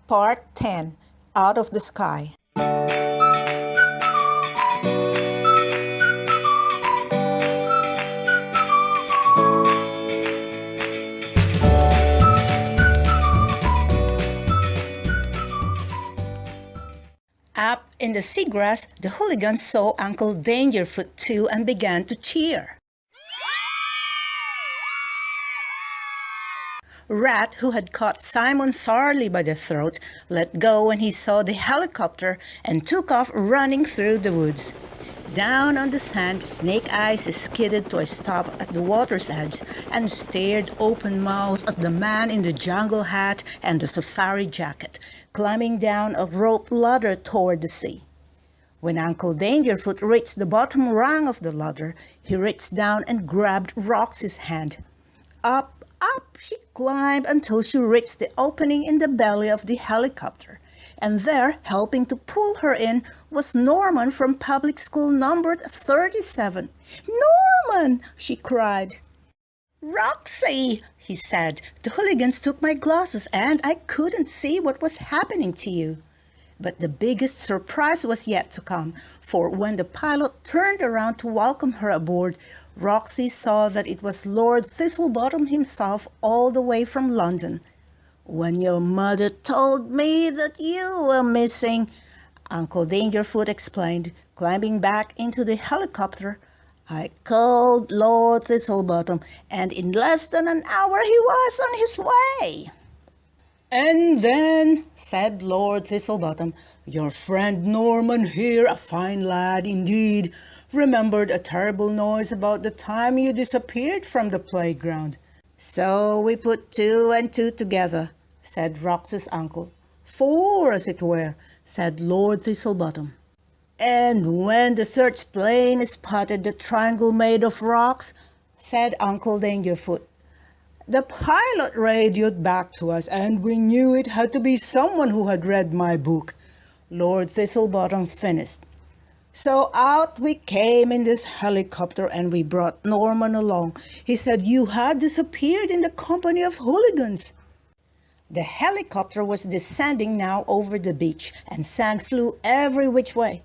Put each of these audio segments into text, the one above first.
Part 10. Out of the Sky. Up in the seagrass, the hooligans saw Uncle Dangerfoot too and began to cheer. Rat, who had caught Simon sorely by the throat, let go when he saw the helicopter and took off running through the woods. Down on the sand, Snake Eyes skidded to a stop at the water's edge and stared open-mouthed at the man in the jungle hat and the safari jacket, climbing down a rope ladder toward the sea. When Uncle Dangerfoot reached the bottom rung of the ladder, he reached down and grabbed Roxie's hand. Up she climbed until she reached the opening in the belly of the helicopter. And there, helping to pull her in, was Norman from public school numbered 37. "Norman!" she cried. "Roxie!" he said. "The hooligans took my glasses and I couldn't see what was happening to you." But the biggest surprise was yet to come, for when the pilot turned around to welcome her aboard, Roxie saw that it was Lord Thistlebottom himself all the way from London. "When your mother told me that you were missing," Uncle Dangerfoot explained, climbing back into the helicopter, "I called Lord Thistlebottom, and in less than an hour he was on his way." "And then," said Lord Thistlebottom, "your friend Norman here, a fine lad indeed, remembered a terrible noise about the time you disappeared from the playground. So we put two and two together," said Roxie's uncle. "Four, as it were," said Lord Thistlebottom. "And when the search plane spotted the triangle made of rocks," said Uncle Dangerfoot, "the pilot radioed back to us, and we knew it had to be someone who had read my book," Lord Thistlebottom finished. "So out we came in this helicopter, and we brought Norman along. He said you had disappeared in the company of hooligans." The helicopter was descending now over the beach, and sand flew every which way.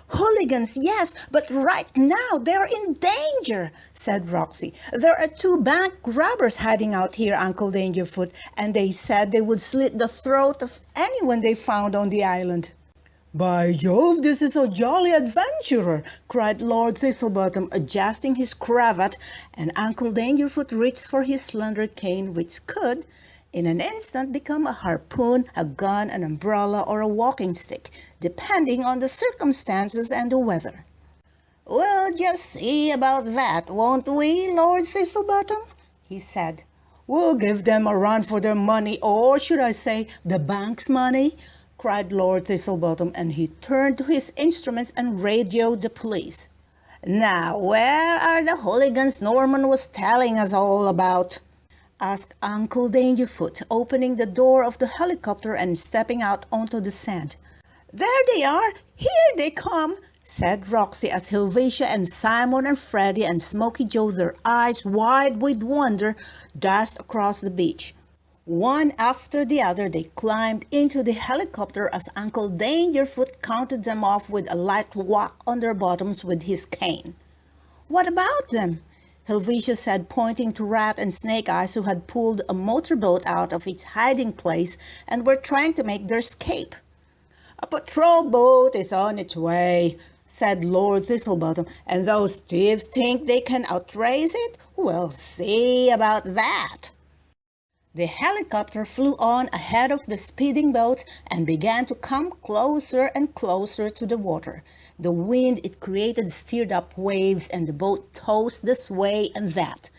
"Hooligans, yes, but right now they're in danger," said Roxie. "There are two bank robbers hiding out here, Uncle Dangerfoot, and they said they would slit the throat of anyone they found on the island." "By Jove, this is a jolly adventurer!" cried Lord Thistlebottom, adjusting his cravat, and Uncle Dangerfoot reached for his slender cane, which could, in an instant, become a harpoon, a gun, an umbrella, or a walking stick, depending on the circumstances and the weather. "We'll just see about that, won't we, Lord Thistlebottom?" he said. "We'll give them a run for their money, or should I say, the bank's money?" cried Lord Thistlebottom, and he turned to his instruments and radioed the police. "Now, where are the hooligans Norman was telling us all about?" asked Uncle Dangerfoot, opening the door of the helicopter and stepping out onto the sand. "There they are! Here they come!" said Roxie as Helvetia and Simon and Freddie and Smoky Joe, their eyes wide with wonder, dashed across the beach. One after the other they climbed into the helicopter as Uncle Dangerfoot counted them off with a light whack on their bottoms with his cane. "What about them?" Helvetia said, pointing to Rat and Snake Eyes, who had pulled a motorboat out of its hiding place and were trying to make their escape. "A patrol boat is on its way," said Lord Thistlebottom, "and those thieves think they can outrace it? We'll see about that." The helicopter flew on ahead of the speeding boat and began to come closer and closer to the water. The wind it created stirred up waves, and the boat tossed this way and that.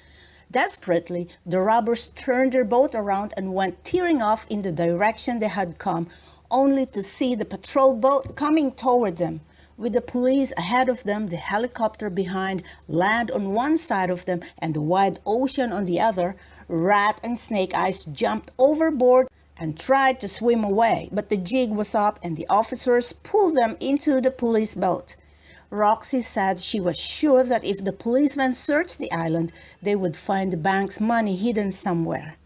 Desperately, the robbers turned their boat around and went tearing off in the direction they had come, only to see the patrol boat coming toward them. With the police ahead of them, the helicopter behind, land on one side of them, and the wide ocean on the other, Rat and Snake Eyes jumped overboard and tried to swim away, but the jig was up and the officers pulled them into the police boat. Roxie said she was sure that if the policemen searched the island, they would find the bank's money hidden somewhere.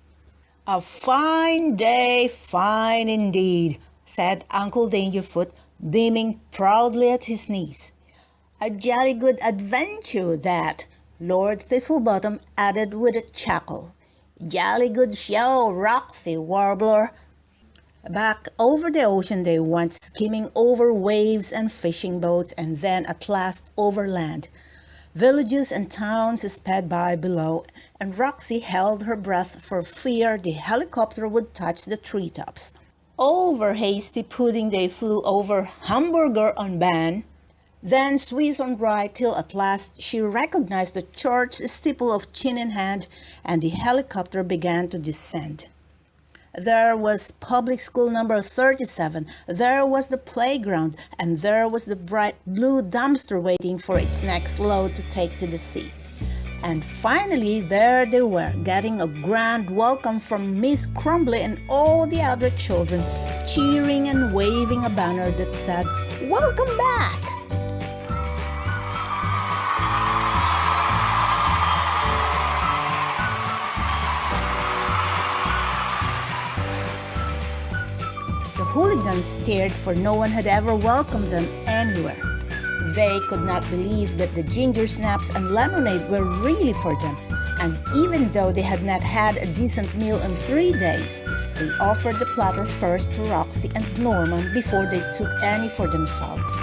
"A fine day, fine indeed," said Uncle Dangerfoot, beaming proudly at his niece. "A jolly good adventure, that," Lord Thistlebottom added with a chuckle. "Jolly good show, Roxie Warbler." Back over the ocean they went, skimming over waves and fishing boats, and then at last over land. Villages and towns sped by below, and Roxie held her breath for fear the helicopter would touch the treetops. Over Hasty Pudding they flew, over Hamburger on Ban, then Swiss on Rye, till at last she recognized the church steeple of Chin in Hand, and the helicopter began to descend. There was public school number 37, there was the playground, and there was the bright blue dumpster waiting for its next load to take to the sea. And finally there they were, getting a grand welcome from Miss Crumbly and all the other children, cheering and waving a banner that said, "Welcome back!" The Hooligans stared, for no one had ever welcomed them anywhere. They could not believe that the ginger snaps and lemonade were really for them, and even though they had not had a decent meal in 3 days, they offered the platter first to Roxie and Norman before they took any for themselves.